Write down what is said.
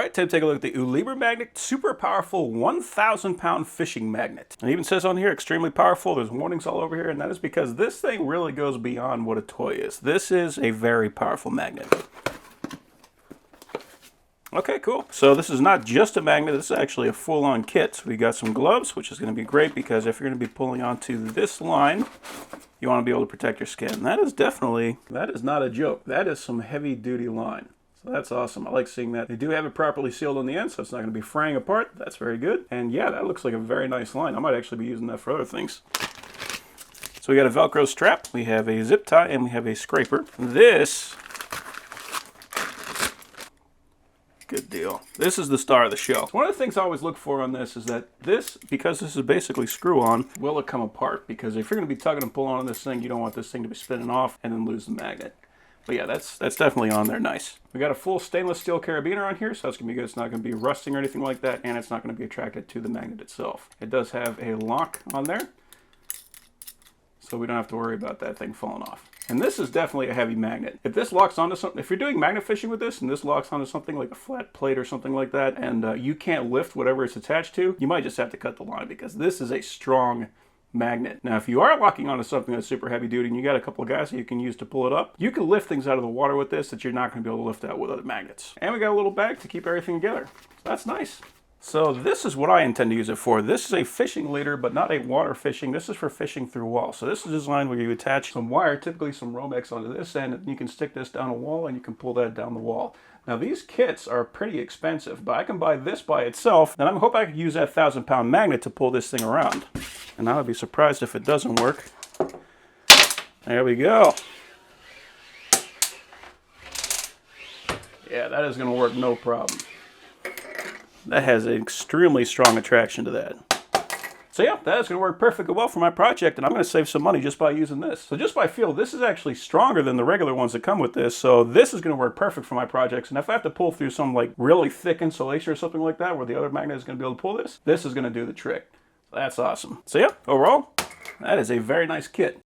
right, time to take a look at the ULIBERMAGNET super powerful 1,000 pound fishing magnet. It even says on here extremely powerful. There's warnings all over here, and that is because this thing really goes beyond what a toy is. This is a very powerful magnet. Okay, cool. So this is not just a magnet, this is actually a full-on kit. So we got some gloves, which is going to be great because if you're going to be pulling onto this line, you want to be able to protect your skin. That is not a joke. That is some heavy-duty line. So that's awesome. I like seeing that. They do have it properly sealed on the end, so it's not going to be fraying apart. That's very good. And yeah, that looks like a very nice line. I might actually be using that for other things. So we got a Velcro strap, we have a zip tie, and we have a scraper. This, good deal. This is the star of the show. One of the things I always look for on this is that this, because this is basically screw-on, will it come apart? Because if you're going to be tugging and pulling on this thing, you don't want this thing to be spinning off and then lose the magnet. But yeah, that's definitely on there nice. We got a full stainless steel carabiner on here, so that's going to be good. It's not going to be rusting or anything like that, and it's not going to be attracted to the magnet itself. It does have a lock on there, so we don't have to worry about that thing falling off. And this is definitely a heavy magnet. If this locks onto something, if you're doing magnet fishing with this, and this locks onto something like a flat plate or something like that, and you can't lift whatever it's attached to, you might just have to cut the line because this is a strong magnet. Now, if you are locking onto something that's super heavy duty and you got a couple of guys that you can use to pull it up, you can lift things out of the water with this that you're not going to be able to lift out with other magnets. And we got a little bag to keep everything together. So that's nice. So this is what I intend to use it for. This is a fishing leader, but not a water fishing. This is for fishing through walls. So this is designed where you attach some wire, typically some Romex onto this end, and you can stick this down a wall and you can pull that down the wall. Now these kits are pretty expensive, but I can buy this by itself, and I hope I can use that 1,000 pound magnet to pull this thing around. And I would be surprised if it doesn't work. There we go. Yeah, that is going to work no problem. That has an extremely strong attraction to that. So yeah, that is going to work perfectly well for my project, and I'm going to save some money just by using this. So just by feel, this is actually stronger than the regular ones that come with this, so this is going to work perfect for my projects. And if I have to pull through some like really thick insulation or something like that, where the other magnet is going to be able to pull this, this is going to do the trick. That's awesome. So yeah, overall, that is a very nice kit.